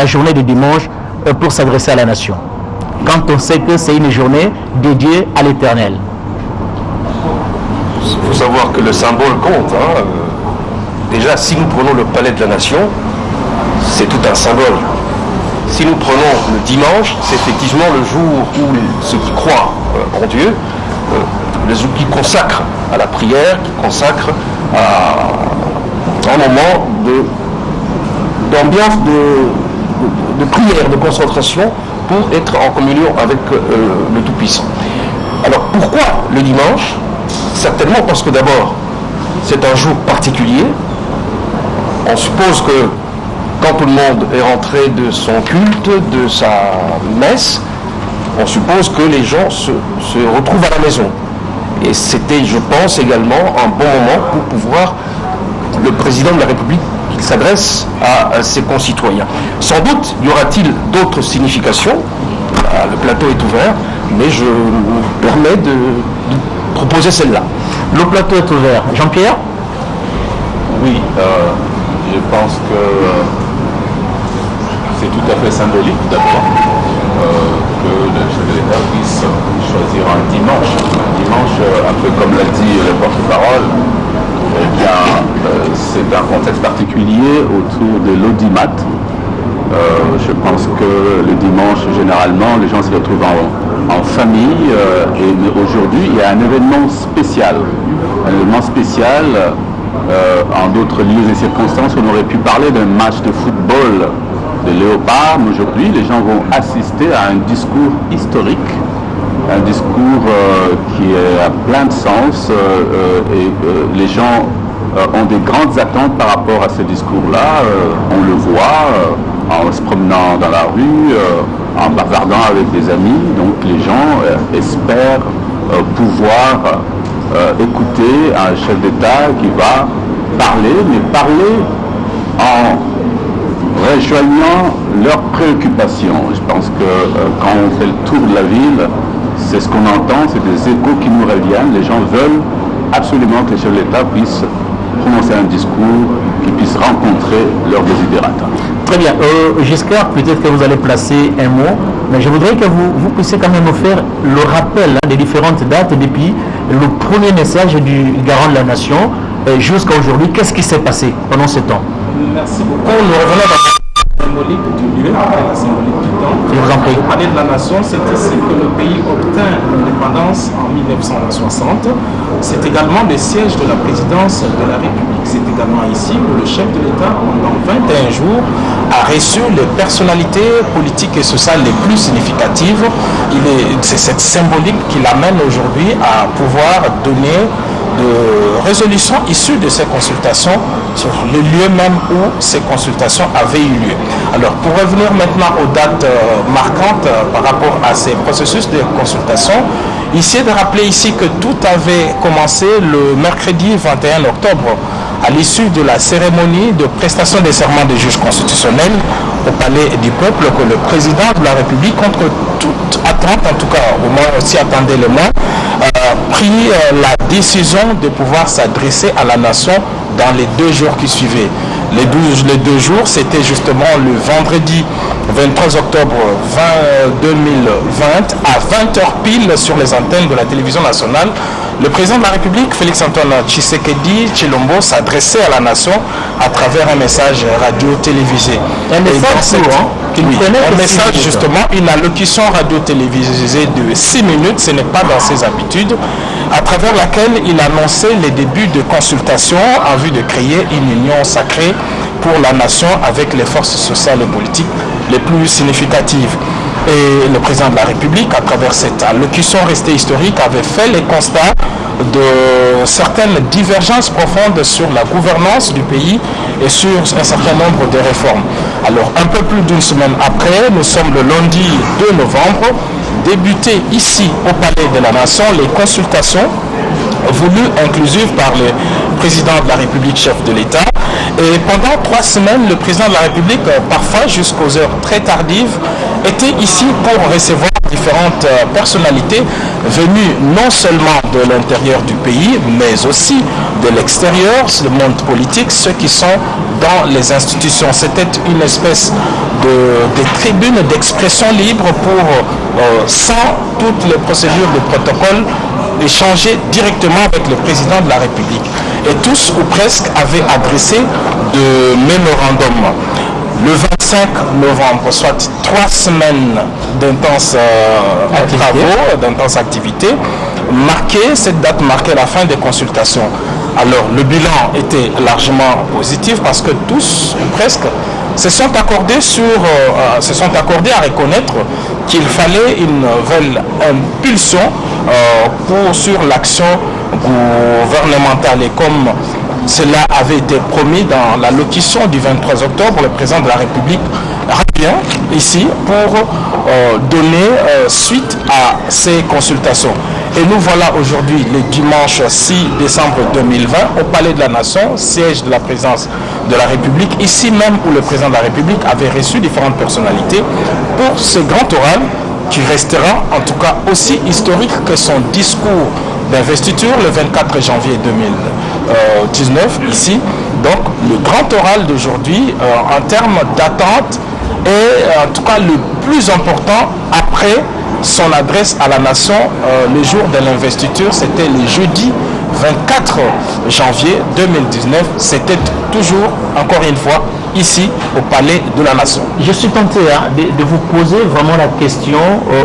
la journée de dimanche pour s'adresser à la nation, quand on sait que c'est une journée dédiée à l'Éternel? Il faut savoir que le symbole compte. Déjà, si nous prenons le palais de la nation, c'est tout un symbole. Si nous prenons le dimanche, c'est effectivement le jour où ceux qui croient en Dieu, le jour qui consacrent à la prière, qui consacrent à un moment d'ambiance, de prière, de concentration, pour être en communion avec le Tout-Puissant. Alors pourquoi le dimanche? Certainement parce que d'abord, c'est un jour particulier. On suppose que quand tout le monde est rentré de son culte, de sa messe, on suppose que les gens se retrouvent à la maison. Et c'était, je pense, également un bon moment pour pouvoir, le président de la République, qu'il s'adresse à ses concitoyens. Sans doute y aura-t-il d'autres significations. Le plateau est ouvert, mais je me permets de proposer celle-là. Le plateau est ouvert. Jean-Pierre? Oui, je pense que c'est tout à fait symbolique d'abord que le chef de l'État puisse choisir un dimanche. Un dimanche, un peu comme l'a dit le porte-parole, eh bien, c'est un contexte particulier autour de l'audimat. Je pense que le dimanche, généralement, les gens se retrouvent en famille. Mais aujourd'hui, il y a un événement spécial. Un événement spécial. En d'autres lieux et circonstances, on aurait pu parler d'un match de football de Léopard. Mais aujourd'hui, les gens vont assister à un discours historique. Un discours qui est à plein de sens. Les gens ont des grandes attentes par rapport à ce discours-là. On le voit en se promenant dans la rue, en bavardant avec des amis. Donc les gens espèrent pouvoir écouter un chef d'État qui va parler, mais parler en rejoignant leurs préoccupations. Je pense que quand on fait le tour de la ville, c'est ce qu'on entend, c'est des échos qui nous reviennent. Les gens veulent absolument que le chef de l'État puisse prononcer un discours, qui puisse rencontrer leurs desiderata. Très bien. Giscard, peut-être que vous allez placer un mot, mais je voudrais que vous puissiez quand même nous faire le rappel des différentes dates depuis le premier message du garant de la nation jusqu'à aujourd'hui. Qu'est-ce qui s'est passé pendant ce temps? Merci beaucoup. Nous revenons dans la symbolique du lieu, après la symbolique du temps. Je vous en prie. Au palais de la nation, c'est ici que le pays obtint l'indépendance en 1960. C'est également le siège de la présidence de la République. C'est également ici où le chef de l'État, pendant 21 jours, a reçu les personnalités politiques et sociales les plus significatives. C'est cette symbolique qui l'amène aujourd'hui à pouvoir donner de résolutions issues de ces consultations sur le lieu même où ces consultations avaient eu lieu. Alors, pour revenir maintenant aux dates marquantes par rapport à ces processus de consultation, ici de rappeler ici que tout avait commencé le mercredi 21 octobre à l'issue de la cérémonie de prestation des serments des juges constitutionnels au Palais du Peuple, que le président de la République, contre toute attente, en tout cas au moins aussi attendait le moins, pris la décision de pouvoir s'adresser à la nation dans les 2 jours qui suivaient. Les 2 jours, c'était justement le vendredi 23 octobre 2020 à 20h pile sur les antennes de la télévision nationale. Le président de la République, Félix-Antoine Tshisekedi Tshilombo, s'adressait à la nation à travers un message radio-télévisé. Un message un message justement, une allocution radio-télévisée de 6 minutes, ce n'est pas dans ses habitudes, à travers laquelle il annonçait les débuts de consultation en vue de créer une union sacrée pour la nation avec les forces sociales et politiques les plus significatives. Et le président de la République, à travers cette allocution restée historique, avait fait les constats de certaines divergences profondes sur la gouvernance du pays et sur un certain nombre de réformes. Alors, un peu plus d'une semaine après, nous sommes le lundi 2 novembre, débuté ici au Palais de la Nation les consultations voulues inclusives par le président de la République, chef de l'État. Et pendant 3 semaines, le président de la République, parfois jusqu'aux heures très tardives, était ici pour recevoir différentes personnalités venues non seulement de l'intérieur du pays, mais aussi de l'extérieur, le monde politique, ceux qui sont dans les institutions. C'était une espèce de tribune d'expression libre pour, sans toutes les procédures de protocole, échanger directement avec le président de la République. Et tous ou presque avaient adressé de mémorandums. Le 25 novembre, soit 3 semaines d'intenses travaux, d'intenses activités, cette date marquait la fin des consultations. Alors le bilan était largement positif parce que tous, ou presque, se sont accordés à reconnaître qu'il fallait une nouvelle impulsion sur l'action gouvernementale. Et comme cela avait été promis dans l'allocution du 23 octobre, le président de la République revient ici pour donner suite à ces consultations. Et nous voilà aujourd'hui, le dimanche 6 décembre 2020, au Palais de la Nation, siège de la présidence de la République, ici même où le président de la République avait reçu différentes personnalités pour ce grand oral qui restera en tout cas aussi historique que son discours d'investiture le 24 janvier 2019 ici. Donc le grand oral d'aujourd'hui en termes d'attente est en tout cas le plus important après son adresse à la nation le jour de l'investiture. C'était le jeudi 24 janvier 2019. C'était toujours, encore une fois, ici au Palais de la Nation. Je suis tenté de vous poser vraiment la question,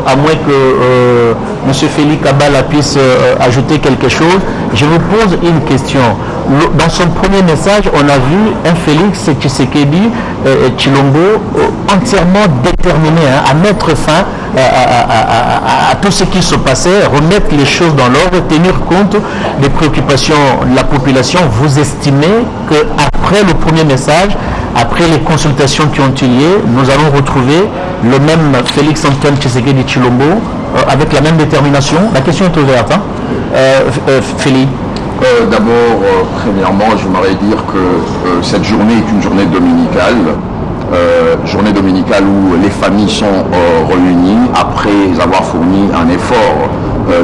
à moins que M. Félix Kabala puisse ajouter quelque chose. Je vous pose une question. Dans son premier message, on a vu un Félix Tshisekedi Tshilombo entièrement déterminé à mettre fin à tout ce qui se passait, remettre les choses dans l'ordre, tenir compte des préoccupations de la population. Vous estimez qu'après le premier message, après les consultations qui ont eu lieu, nous allons retrouver le même Félix Antoine Tshisekedi Tshilombo avec la même détermination? La question est ouverte. Félix. D'abord, premièrement, j'aimerais dire que cette journée est une journée dominicale. Journée dominicale où les familles sont réunies après avoir fourni un effort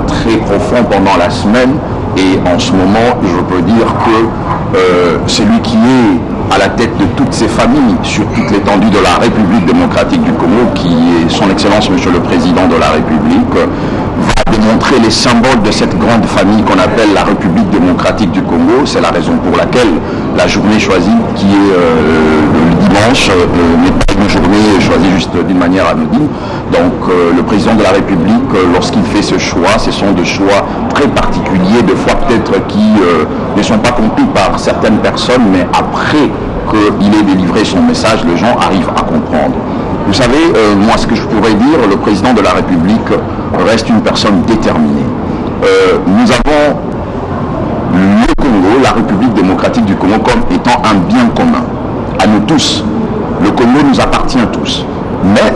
très profond pendant la semaine. Et en ce moment, je peux dire que celui qui est à la tête de toutes ces familles sur toute l'étendue de la République démocratique du Congo, qui est son Excellence Monsieur le Président de la République, va démontrer les symboles de cette grande famille qu'on appelle la République démocratique du Congo. C'est la raison pour laquelle la journée choisie, qui est le dimanche, n'est pas une journée choisie juste d'une manière anodine. Donc le Président de la République, lorsqu'il fait ce choix, ce sont des choix très particuliers, des fois peut-être qui ne sont pas compris par certaines personnes, mais après qu'il ait délivré son message, les gens arrivent à comprendre. Vous savez, moi ce que je pourrais dire, le Président de la République reste une personne déterminée. Nous avons le Congo, la République démocratique du Congo, comme étant un bien commun, à nous tous. Le Congo nous appartient tous. Mais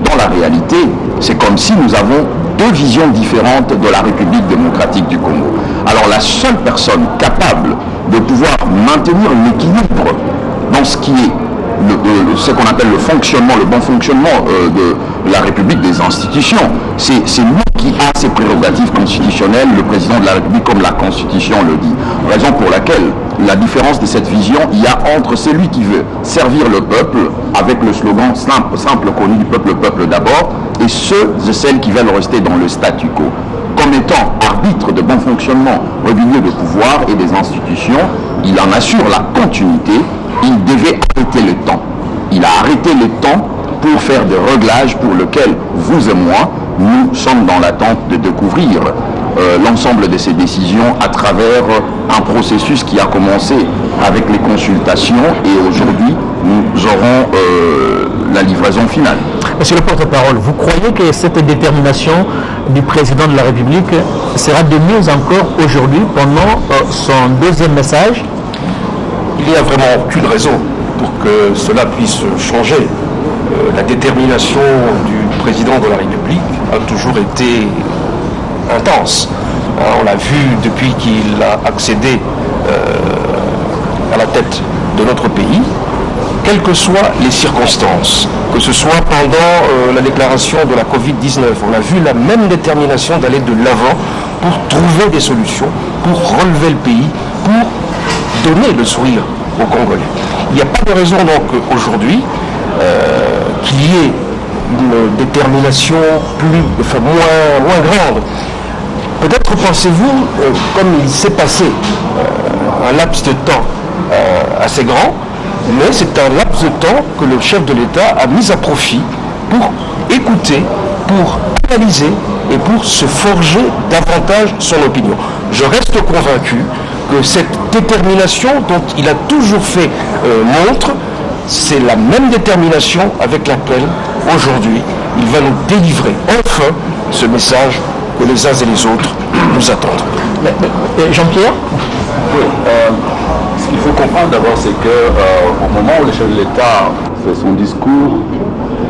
dans la réalité, c'est comme si nous avons deux visions différentes de la République démocratique du Congo. Alors la seule personne capable de pouvoir maintenir l'équilibre dans ce qui est ce qu'on appelle le fonctionnement, le bon fonctionnement de la République, des institutions, c'est lui qui a ses prérogatives constitutionnelles, le président de la République, comme la Constitution le dit. Raison pour laquelle la différence de cette vision, il y a entre celui qui veut servir le peuple, avec le slogan simple connu du peuple, le peuple d'abord, et ceux et celles qui veulent rester dans le statu quo. Comme étant arbitre de bon fonctionnement régulier de pouvoir et des institutions, il en assure la continuité. Il devait arrêter le temps. Il a arrêté le temps pour faire des réglages pour lesquels vous et moi, nous sommes dans l'attente de découvrir l'ensemble de ces décisions à travers un processus qui a commencé avec les consultations et aujourd'hui, nous aurons la livraison finale. Monsieur le porte-parole, vous croyez que cette détermination du président de la République sera de mieux encore aujourd'hui pendant son deuxième message? Il n'y a vraiment aucune raison pour que cela puisse changer. La détermination du président de la République a toujours été intense. On l'a vu depuis qu'il a accédé à la tête de notre pays. quelles que soient les circonstances, que ce soit pendant la déclaration de la Covid-19, on a vu la même détermination d'aller de l'avant pour trouver des solutions, pour relever le pays, pour donner le sourire aux Congolais. Il n'y a pas de raison donc aujourd'hui qu'il y ait une détermination moins grande. Peut-être pensez-vous, comme il s'est passé un laps de temps assez grand, mais c'est un laps de temps que le chef de l'État a mis à profit pour écouter, pour analyser et pour se forger davantage son opinion. Je reste convaincu que cette détermination dont il a toujours fait montre, c'est la même détermination avec laquelle aujourd'hui il va nous délivrer enfin ce message que les uns et les autres nous attendent. Jean-Pierre? Oui, ce qu'il faut comprendre d'abord, c'est qu'au moment où le chef de l'État fait son discours,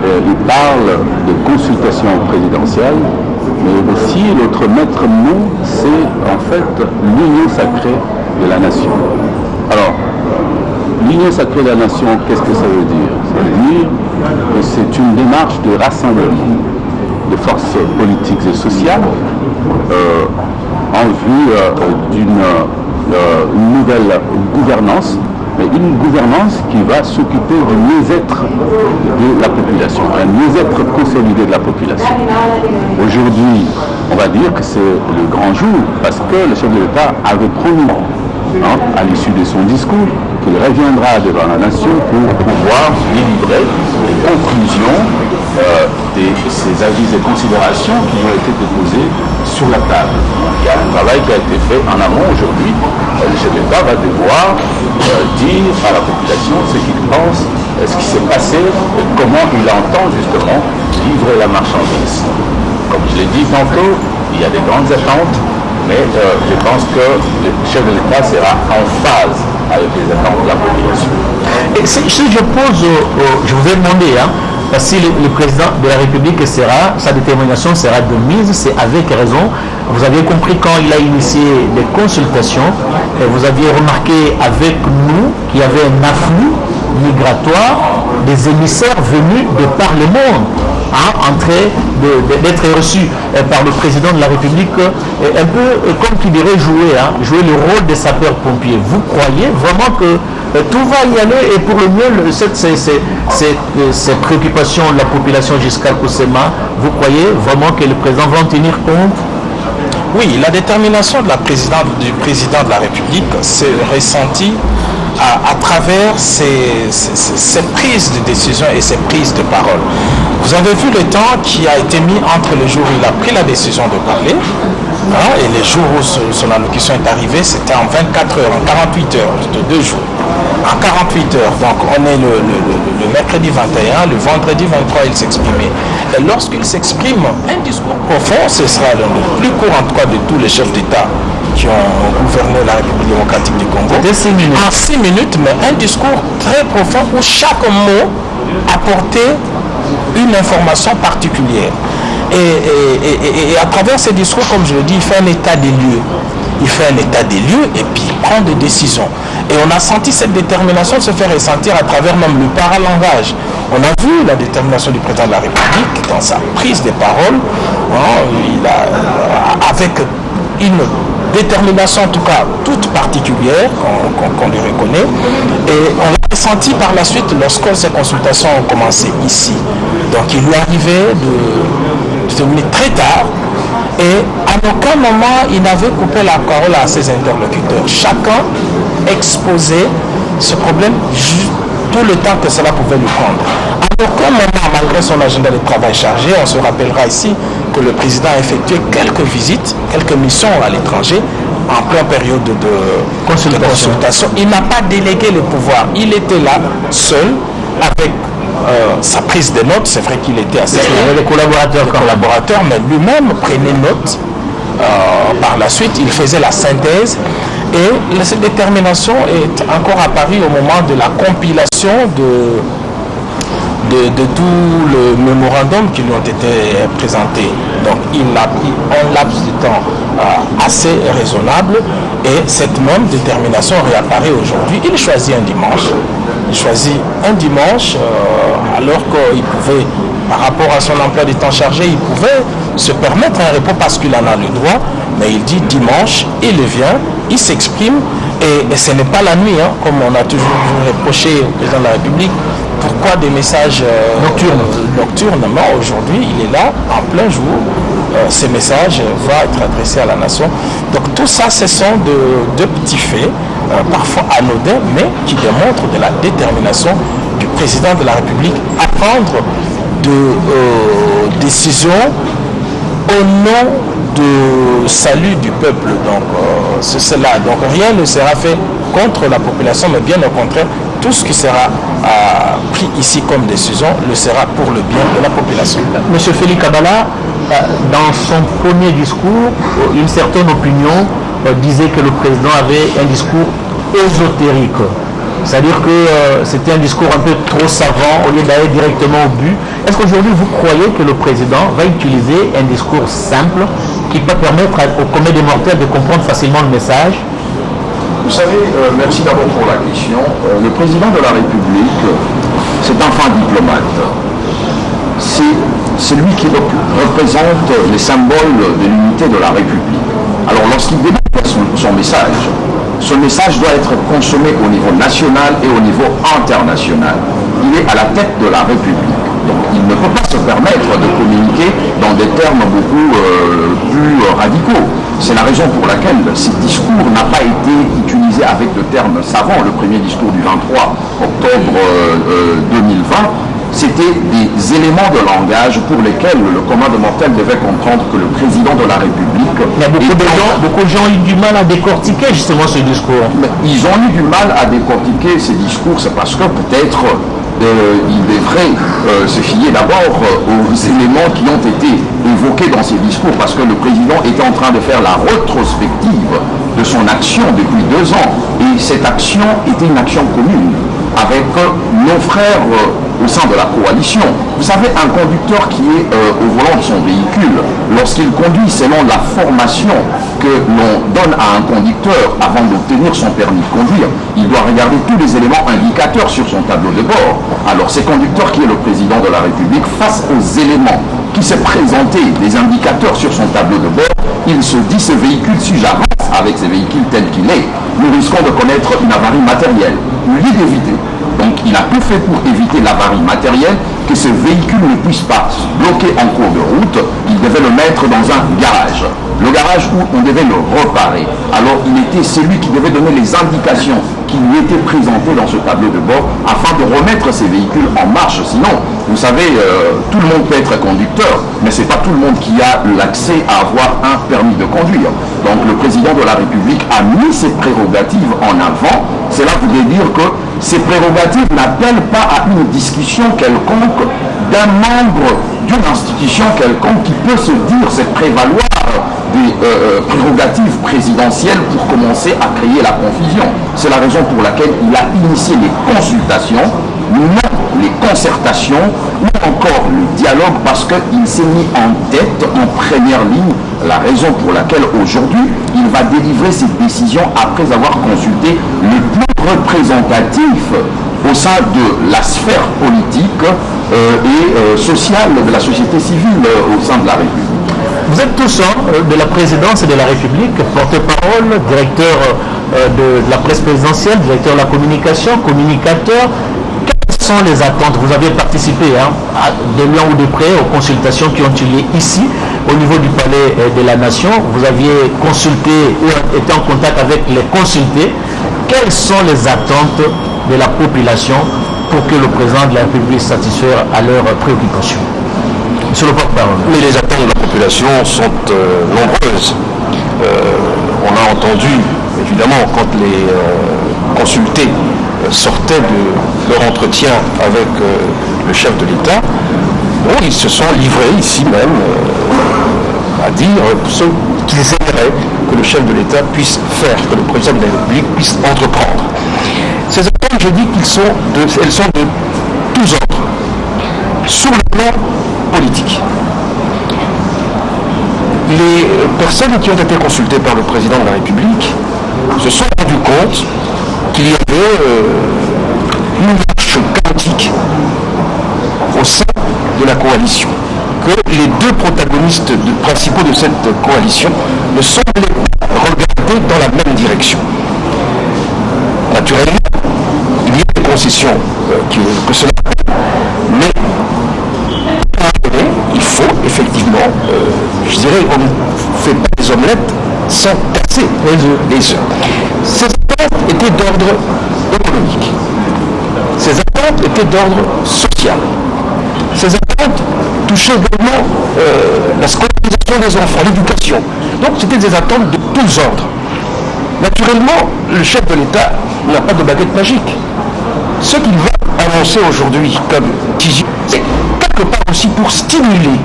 il parle de consultation présidentielle, mais aussi l'autre maître mot, c'est en fait l'union sacrée de la nation. Alors, l'union sacrée de la nation, qu'est-ce que ça veut dire? Ça veut dire que c'est une démarche de rassemblement de forces politiques et sociales en vue d'une nouvelle gouvernance, mais une gouvernance qui va s'occuper du mieux-être de la population, un mieux-être consolidé de la population. Aujourd'hui, on va dire que c'est le grand jour, parce que le chef de l'État avait promis, à l'issue de son discours, qu'il reviendra devant la nation pour pouvoir délivrer les conclusions de ces avis et considérations qui ont été déposés sur la table. Il y a un travail qui a été fait en amont aujourd'hui. Le chef de l'État va devoir dire à la population ce qu'il pense, ce qui s'est passé, et comment il entend justement livrer la marchandise. Comme je l'ai dit tantôt, il y a des grandes attentes, mais je pense que le chef de l'État sera en phase avec les attentes de la population. Et si je pose, je vous ai demandé, parce que le président de la République sa détermination sera de mise, c'est avec raison. Vous avez compris quand il a initié des consultations, et vous aviez remarqué avec nous qu'il y avait un afflux migratoire des émissaires venus de par le monde, en train d'être reçus par le président de la République, un peu comme qui dirait jouer le rôle des sapeurs-pompiers. Vous croyez vraiment que tout va y aller et pour le mieux, ces préoccupations de la population jusqu'à Koussema, vous croyez vraiment que le président va en tenir compte? Oui, la détermination du président de la République s'est ressentie à travers ces prises de décision et ces prises de parole. Vous avez vu le temps qui a été mis entre le jour où il a pris la décision de parler et les jours où son allocution est arrivée, c'était en 24 heures, en 48 heures, de 2 jours. En 48 heures, donc on est le mercredi 21, le vendredi 23, il s'exprimait. Et lorsqu'il s'exprime, un discours profond, ce sera le plus court en tout cas de tous les chefs d'État qui ont gouverné la République démocratique du Congo. De 6 minutes. En 6 minutes, mais un discours très profond où chaque mot apportait une information particulière. Et à travers ces discours, comme je le dis, il fait un état des lieux. Il fait un état des lieux et puis il prend des décisions. Et on a senti cette détermination se faire ressentir à travers même le paralangage. On a vu la détermination du président de la République dans sa prise de parole, avec une détermination en tout cas toute particulière qu'on lui reconnaît, et on l'a ressenti par la suite lorsque ces consultations ont commencé ici. Donc il lui arrivait de venir très tard et à aucun moment il n'avait coupé la parole à ses interlocuteurs. Chacun exposait ce problème tout le temps que cela pouvait lui prendre. À aucun moment, malgré son agenda de travail chargé, on se rappellera ici que le président a effectué quelques visites, quelques missions à l'étranger, en pleine période de consultation. Il n'a pas délégué le pouvoir. Il était là, seul, avec sa prise de notes. C'est vrai qu'il était assez des collaborateurs, mais lui-même prenait note. Par la suite, il faisait la synthèse. Et cette détermination est encore apparue au moment de la compilation de de tout le mémorandum qui lui ont été présentés. Donc un laps de temps assez raisonnable, et cette même détermination réapparaît aujourd'hui. Il choisit un dimanche. Il choisit un dimanche alors qu'il pouvait, par rapport à son emploi du temps chargé, il pouvait se permettre un repos parce qu'il en a le droit, mais il dit dimanche, il vient, il s'exprime, et ce n'est pas la nuit, hein, comme on a toujours reproché au président de la République. Pourquoi des messages nocturnes? Non, aujourd'hui, il est là, en plein jour. Ces messages vont être adressés à la nation. Donc tout ça, ce sont de petits faits, parfois anodins, mais qui démontrent de la détermination du président de la République à prendre de décisions au nom du salut du peuple. Donc c'est cela. Donc rien ne sera fait contre la population, mais bien au contraire, tout ce qui sera pris ici comme décision le sera pour le bien de la population. Monsieur Félix Kabala, dans son premier discours, une certaine opinion disait que le président avait un discours ésotérique. C'est-à-dire que c'était un discours un peu trop savant au lieu d'aller directement au but. Est-ce qu'aujourd'hui vous croyez que le président va utiliser un discours simple qui peut permettre aux commun des mortels de comprendre facilement le message? Vous savez, merci d'abord pour la question. Le président de la République, c'est un fin diplomate. C'est lui qui représente les symboles de l'unité de la République. Alors lorsqu'il délivre son message doit être consommé au niveau national et au niveau international. Il est à la tête de la République. Donc il ne peut pas se permettre de communiquer dans des termes beaucoup plus radicaux. C'est la raison pour laquelle ce discours n'a pas été utilisé avec de termes savants. Le premier discours du 23 octobre 2020, c'était des éléments de langage pour lesquels le commun des mortels devait comprendre que le président de la République... Beaucoup de gens ont eu du mal à décortiquer justement ce discours. Mais ils ont eu du mal à décortiquer ces discours, c'est parce que peut-être il devrait se fier d'abord aux éléments qui ont été évoqués dans ces discours, parce que le président était en train de faire la rétrospective de son action depuis 2 ans, et cette action était une action commune avec nos frères au sein de la coalition. Vous savez, un conducteur qui est au volant de son véhicule, lorsqu'il conduit selon la formation que l'on donne à un conducteur avant d'obtenir son permis de conduire, il doit regarder tous les éléments indicateurs sur son tableau de bord. Alors, ce conducteur qui est le président de la République, face aux éléments qui s'est présenté, des indicateurs sur son tableau de bord, il se dit, ce véhicule, si j'avance avec ce véhicule tel qu'il est, nous risquons de connaître une avarie matérielle. Lui d'éviter. Donc il a tout fait pour éviter l'avarie matérielle, que ce véhicule ne puisse pas se bloquer en cours de route. Il devait le mettre dans un garage. Le garage où on devait le réparer. Alors il était celui qui devait donner les indications qui lui étaient présentées dans ce tableau de bord afin de remettre ces véhicules en marche. Sinon, vous savez, tout le monde peut être conducteur, mais ce n'est pas tout le monde qui a l'accès à avoir un permis de conduire. Donc le président de la République a mis ses prérogatives en avant. Cela voudrait dire que ces prérogatives n'appellent pas à une discussion quelconque d'un membre d'une institution quelconque qui peut se dire se prévaloir des prérogatives présidentielles pour commencer à créer la confusion. C'est la raison pour laquelle il a initié les consultations, non les concertations ou encore le dialogue, parce qu'il s'est mis en tête, en première ligne, la raison pour laquelle aujourd'hui il va délivrer cette décision après avoir consulté les plus représentatifs au sein de la sphère politique et sociale de la société civile au sein de la République. Vous êtes tous de la présidence de la République, porte-parole, directeur de la presse présidentielle, directeur de la communication, communicateur. Quelles sont les attentes? Vous avez participé de loin ou de près aux consultations qui ont eu lieu ici, au niveau du Palais de la Nation. Vous aviez consulté ou été en contact avec les consultés. Quelles sont les attentes de la population pour que le président de la République satisfasse à leurs préoccupations? Monsieur le porte-parole. Mais les attentes de la population sont nombreuses. On a entendu, évidemment, quand les consultés sortaient de leur entretien avec le chef de l'État, bon, ils se sont livrés ici même à dire ce qu'ils aimeraient que le chef de l'État puisse faire, que le président de la République puisse entreprendre. Ces attentes, je dis qu'elles sont de tous ordres. sur le plan politique. Les personnes qui ont été consultées par le président de la République se sont rendues compte qu'il y avait une marche chaotique au sein de la coalition, que les deux protagonistes principaux de cette coalition ne semblaient pas regarder dans la même direction. Naturellement, il y a des concessions que cela mais il faut effectivement, je dirais, on ne fait pas des omelettes sans casser les œufs. Ces attentes étaient d'ordre économique. Ces attentes étaient d'ordre social. Ces attentes touchaient également la scolarisation des enfants, l'éducation. Donc c'était des attentes de tous ordres. Naturellement, le chef de l'État n'a pas de baguette magique. Ce qu'il va annoncer aujourd'hui comme décision, c'est quelque part aussi pour stimuler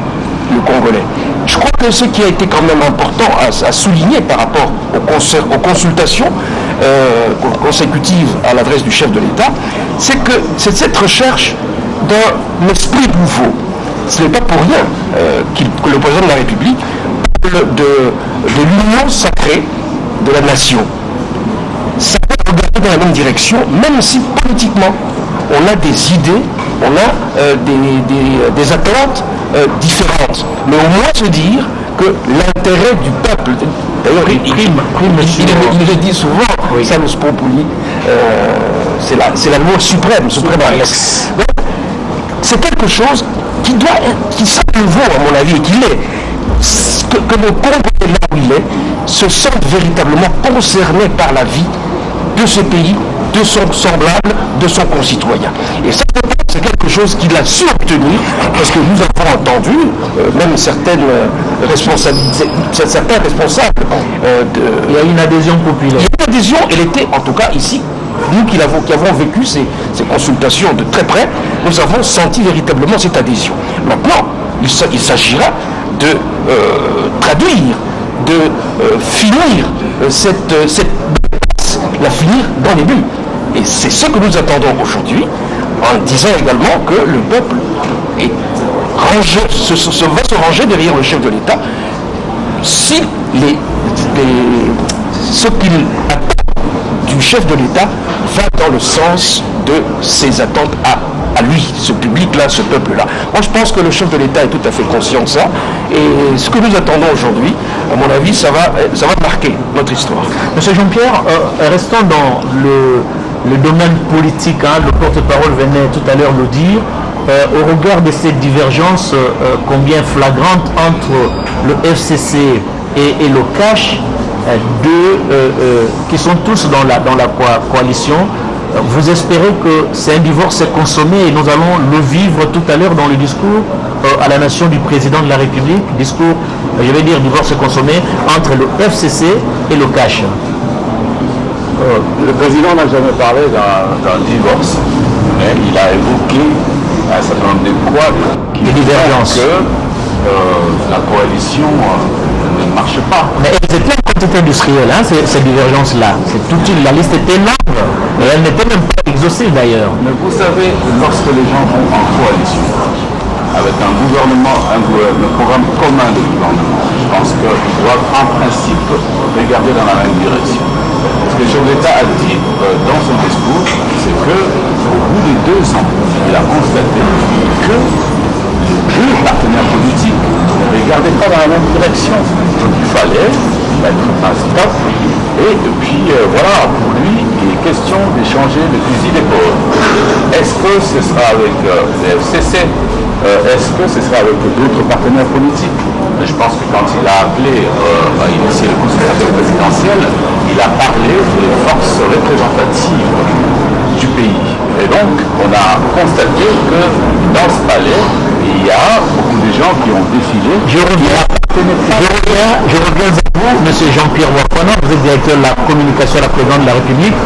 le Congolais. Je crois que ce qui a été quand même important à souligner par rapport aux consultations consécutives à l'adresse du chef de l'État, c'est que c'est cette recherche d'un esprit nouveau. Ce n'est pas pour rien que le président de la République parle de l'union sacrée de la nation. Ça peut regarder dans la même direction, même si politiquement on a des idées, on a des attentes différentes. Mais au moins se dire que l'intérêt du peuple, d'ailleurs il le dit souvent, oui. Ça nous populi, c'est la loi suprême yes. Donc, c'est quelque chose qui serait nouveau à mon avis, et qu'il est, que le Congolais là où il est, se sentent véritablement concernés par la vie de ce pays, de son semblable, de son concitoyen. Et ça, c'est quelque chose qu'il a su obtenir, parce que nous avons entendu, même certains responsables, il y a une adhésion populaire. Il y a une adhésion, elle était, en tout cas ici, nous qui avons vécu ces consultations de très près, nous avons senti véritablement cette adhésion. Maintenant, il s'agira de traduire, de finir la finir dans les buts. Et c'est ce que nous attendons aujourd'hui, en disant également que le peuple est rangé, va se ranger derrière le chef de l'État si ce qu'il attend du chef de l'État va dans le sens de ses attentes à lui, ce public-là, ce peuple-là. Moi, je pense que le chef de l'État est tout à fait conscient de ça. Et ce que nous attendons aujourd'hui, à mon avis, ça va marquer notre histoire. Monsieur Jean-Pierre, restons dans le domaine politique. Le porte-parole venait tout à l'heure le dire. Au regard de cette divergence combien flagrante entre le FCC et le CACH, qui sont tous dans la coalition, vous espérez que c'est un divorce consommé et nous allons le vivre tout à l'heure dans le discours à la nation du président de la République, discours, je vais dire divorce consommé entre le FCC et le CACH. Le président n'a jamais parlé d'un divorce, mais il a évoqué un certain nombre de poids qui divergences que la coalition ne marche pas. Mais elles étaient en quantité industrielle, ces divergences-là. La liste était énorme, et elle n'était même pas exhaustive d'ailleurs. Mais vous savez, lorsque les gens vont en coalition, avec un programme commun de gouvernement, je pense qu'ils doivent en principe regarder dans la même direction. Ce que le chef d'État a dit dans son discours, c'est qu'au bout de 2 ans, il a constaté que les deux partenaires politiques ne regardaient pas dans la même direction. Donc il fallait mettre un stop. Et puis voilà, pour lui, il est question d'échanger de fusil d'épaule. Est-ce que ce sera avec les FCC? Est-ce que ce sera avec d'autres partenaires politiques? Je pense que quand il a appelé à initier le consultation présidentiel, il a parlé des forces représentatives du pays. Et donc, on a constaté que dans ce palais, il y a beaucoup de gens qui ont défilé. Je reviens à vous, M. Jean-Pierre Wakwana, vous êtes directeur de la communication à la présidente de la République.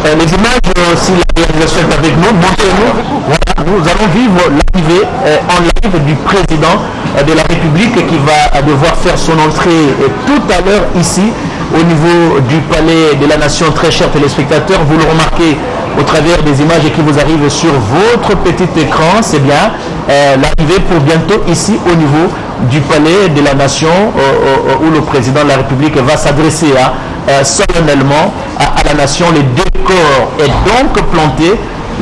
Les images, si la réalisation est avec nous, montrez-nous. Voilà, nous allons vivre l'arrivée en live du président de la République qui va devoir faire son entrée tout à l'heure ici, au niveau du palais de la Nation. Très chers téléspectateurs, vous le remarquez au travers des images qui vous arrivent sur votre petit écran, c'est bien l'arrivée pour bientôt ici au niveau du palais de la nation où le président de la République va s'adresser solennellement à la nation. Le décor est donc planté.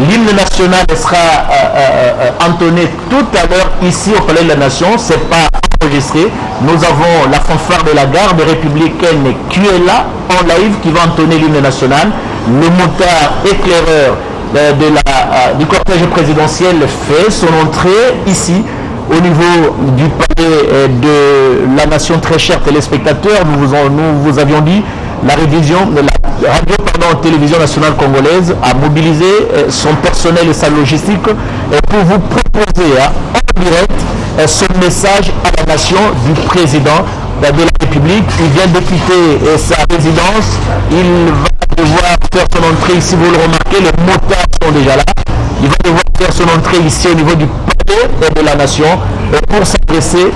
L'hymne national sera entonné tout à l'heure ici au palais de la nation. C'est pas enregistré. Nous avons la fanfare de la garde républicaine qui est là en live, qui va entonner l'hymne national. Le motard éclaireur du cortège présidentiel fait son entrée ici au niveau du palais de la nation. Très chers téléspectateurs, nous vous avions dit, la télévision nationale congolaise a mobilisé son personnel et sa logistique pour vous proposer en direct ce message à la nation du président de la République. Il vient de quitter sa résidence, il va devoir faire son entrée ici, vous le remarquez, les motards sont déjà là. Il va devoir faire son entrée ici au niveau du palais de la nation pour s'adresser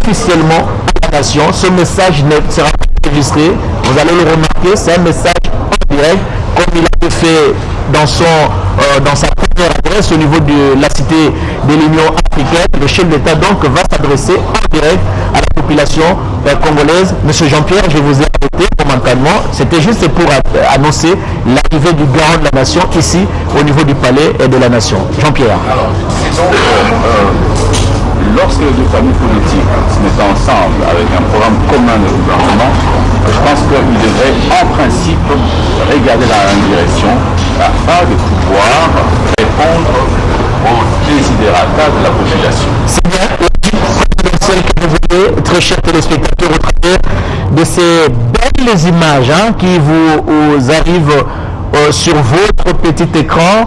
officiellement à la nation. Ce message ne sera pas enregistré, vous allez le remarquer, c'est un message en direct, comme il a fait dans sa première adresse au niveau de la cité de l'Union africaine. Le chef d'État donc va s'adresser en direct à la population congolaise. Monsieur Jean-Pierre, je vous ai arrêté momentanément. C'était juste pour annoncer l'arrivée du garant de la nation ici au niveau du palais et de la nation. Jean-Pierre. Alors, lorsque les deux familles politiques se mettent ensemble avec un programme commun de gouvernement, je pense qu'ils devraient en principe regarder dans la même direction afin de pouvoir répondre aux désidérata de la population. C'est bien la présidentielle que vous voyez, très chers téléspectateurs, au travers de ces belles images qui vous arrivent sur votre petit écran.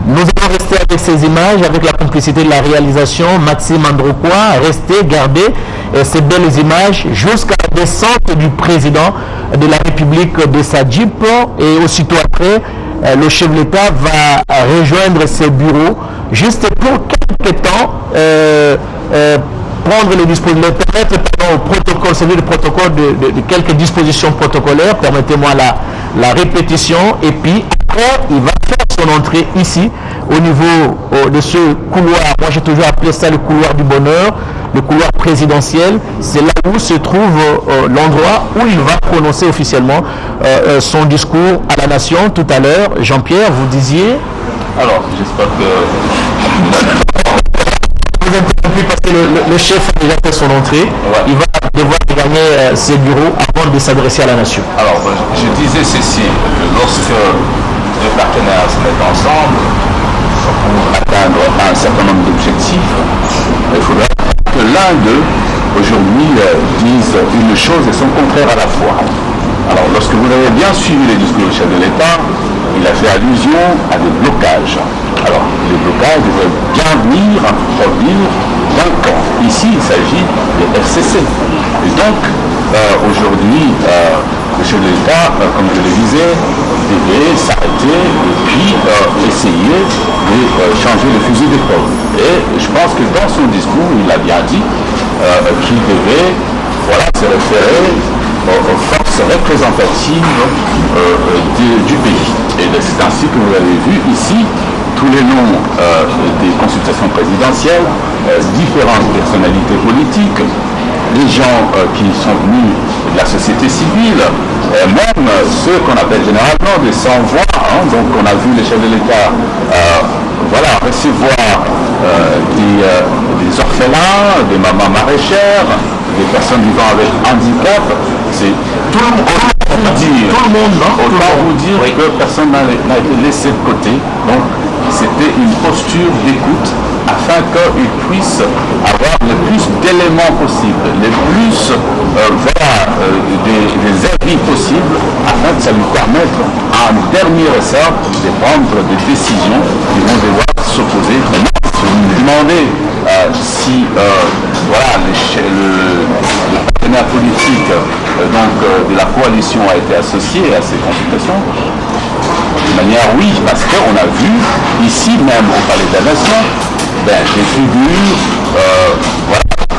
Nous allons rester avec ces images, avec la complicité de la réalisation, Maxime Androquois, rester, garder ces belles images jusqu'à la descente du président de la République de sa Jeep, et aussitôt après, le chef de l'État va rejoindre ses bureaux, juste pour quelques temps, prendre les dispositions, permettre au protocole, celui du protocole de quelques dispositions protocolaires, permettez-moi la répétition, et puis après, il va faire son entrée ici, au niveau de ce couloir. Moi, j'ai toujours appelé ça le couloir du bonheur, le couloir présidentiel. C'est là où se trouve l'endroit où il va prononcer officiellement son discours à la nation tout à l'heure. Jean-Pierre, vous disiez... Alors, j'espère que... Vous interrompez parce que le chef a déjà fait son entrée. Ouais. Il va devoir gagner ses bureaux avant de s'adresser à la nation. Alors, je disais ceci, que lorsque les partenaires se mettent ensemble pour atteindre un certain nombre d'objectifs, il faudra que l'un d'eux, aujourd'hui, dise une chose et son contraire à la fois. Alors, lorsque vous avez bien suivi les discours du chef de l'État, il a fait allusion à des blocages. Alors, les blocages devraient bien venir provenir d'un camp. Ici, il s'agit des RCC. Et donc, aujourd'hui, le chef de l'État, comme je le disais, devait s'arrêter et puis essayer de changer le fusil d'épaule. Et je pense que dans son discours, il a bien dit qu'il devait se référer aux forces représentatives du pays. Et c'est ainsi que vous avez vu ici tous les noms des consultations présidentielles, différentes personnalités politiques, les gens qui sont venus de la société civile, même ceux qu'on appelle généralement des sans-voix. Donc on a vu les chefs de l'État recevoir des orphelins, des mamans maraîchères, des personnes vivant avec handicap. C'est tout le monde, autant vous dire que personne n'a été laissé de côté. Donc c'était une posture d'écoute afin qu'ils puissent avoir le plus d'éléments possibles, les plus des avis possibles, afin que ça lui permette en dernier ressort de prendre des décisions qui vont devoir s'opposer. Si vous me demandez si le partenaire politique de la coalition a été associé à ces consultations, de manière oui, parce qu'on a vu ici même au Palais de la Nation des figures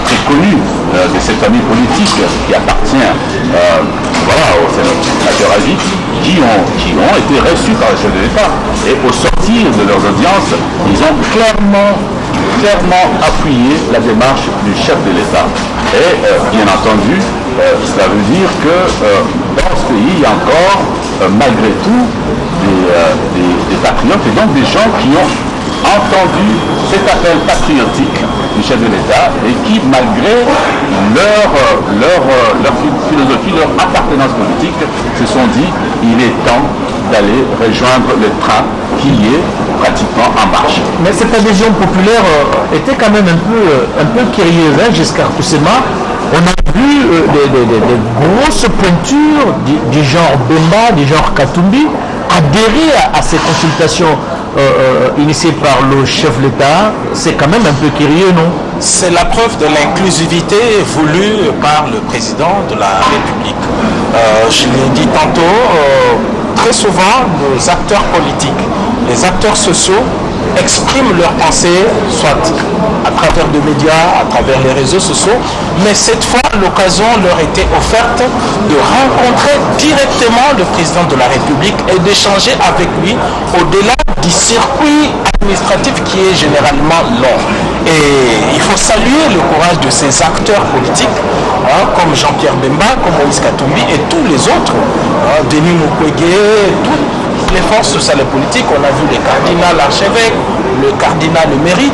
très connues de cette famille politique qui appartient au sénateur à vie, qui ont été reçus par le chef de l'État. Et au sortir de leurs audiences, ils ont clairement clairement appuyé la démarche du chef de l'État. Et bien entendu, cela veut dire que dans ce pays, il y a encore, malgré tout, des patriotes et donc des gens qui ont entendu cet appel patriotique du chef de l'État et qui, malgré leur philosophie, leur appartenance politique, se sont dit il est temps d'aller rejoindre le train qui est pratiquement en marche. Mais cette adhésion populaire était quand même un peu curieuse, hein, Giscard Koussema. On a vu des grosses pointures du genre Bemba, du genre Katumbi, adhérer à ces consultations initiées par le chef de l'État. C'est quand même un peu curieux, non? C'est la preuve de l'inclusivité voulue par le président de la République. Je l'ai dit tantôt, très souvent, nos acteurs politiques, les acteurs sociaux, expriment leurs pensées, soit à travers des médias, à travers les réseaux sociaux, mais cette fois, l'occasion leur était offerte de rencontrer directement le président de la République et d'échanger avec lui au-delà du circuit administratif qui est généralement long. Et il faut saluer le courage de ces acteurs politiques, hein, comme Jean-Pierre Bemba, comme Moïse Katumbi et tous les autres, hein, Denis Mukwege, toutes les forces sociales et politiques. On a vu les cardinals archevêques, le cardinal mairie.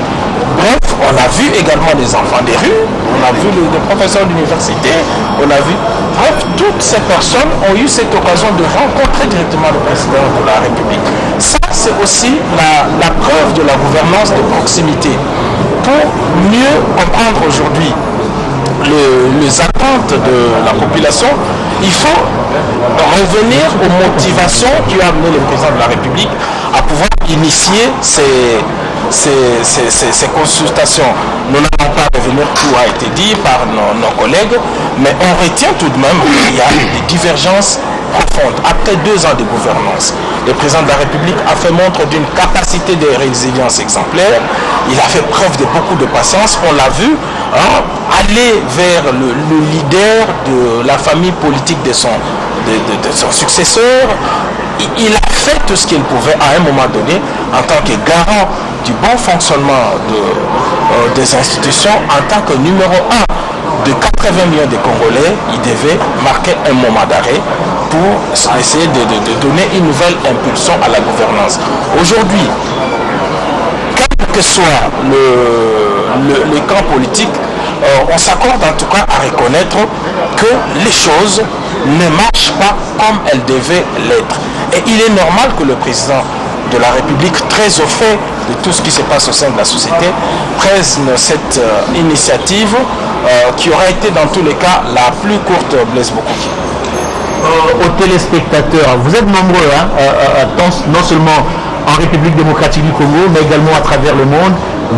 Bref, on a vu également les enfants des rues, on a vu les professeurs d'université, on a vu... Bref, toutes ces personnes ont eu cette occasion de rencontrer directement le président de la République. Ça, c'est aussi la preuve de la gouvernance de proximité. Pour mieux comprendre aujourd'hui les attentes de la population, il faut revenir aux motivations qui ont amené le président de la République à pouvoir initier ces consultations. Nous n'allons pas revenir, tout a été dit par nos collègues, mais on retient tout de même qu'il y a des divergences profondes. Après 2 ans de gouvernance, le président de la République a fait montre d'une capacité de résilience exemplaire. Il a fait preuve de beaucoup de patience. On l'a vu, hein, aller vers le leader de la famille politique de son successeur. Il a fait tout ce qu'il pouvait à un moment donné en tant que garant du bon fonctionnement des institutions, en tant que numéro 1 de 80 millions de Congolais. Il devait marquer un moment d'arrêt pour essayer de donner une nouvelle impulsion à la gouvernance. Aujourd'hui, quel que soit le camp politique, on s'accorde en tout cas à reconnaître que les choses ne marchent pas comme elles devaient l'être. Et il est normal que le président de la République, très au fait de tout ce qui se passe au sein de la société, prenne cette initiative qui aurait été dans tous les cas la plus courte, Blaise Bokoki. Aux téléspectateurs, vous êtes nombreux, hein, non seulement en République démocratique du Congo, mais également à travers le monde.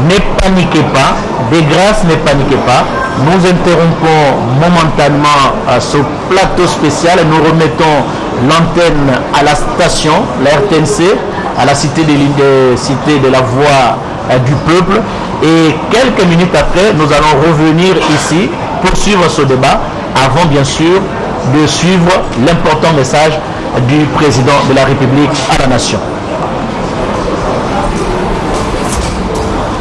Ne paniquez pas, de grâce, ne paniquez pas. Nous interrompons momentanément ce plateau spécial et nous remettons l'antenne à la station, la RTNC, à la cité de la Voix du Peuple. Et quelques minutes après, nous allons revenir ici pour suivre ce débat, avant bien sûr de suivre l'important message du président de la République à la nation.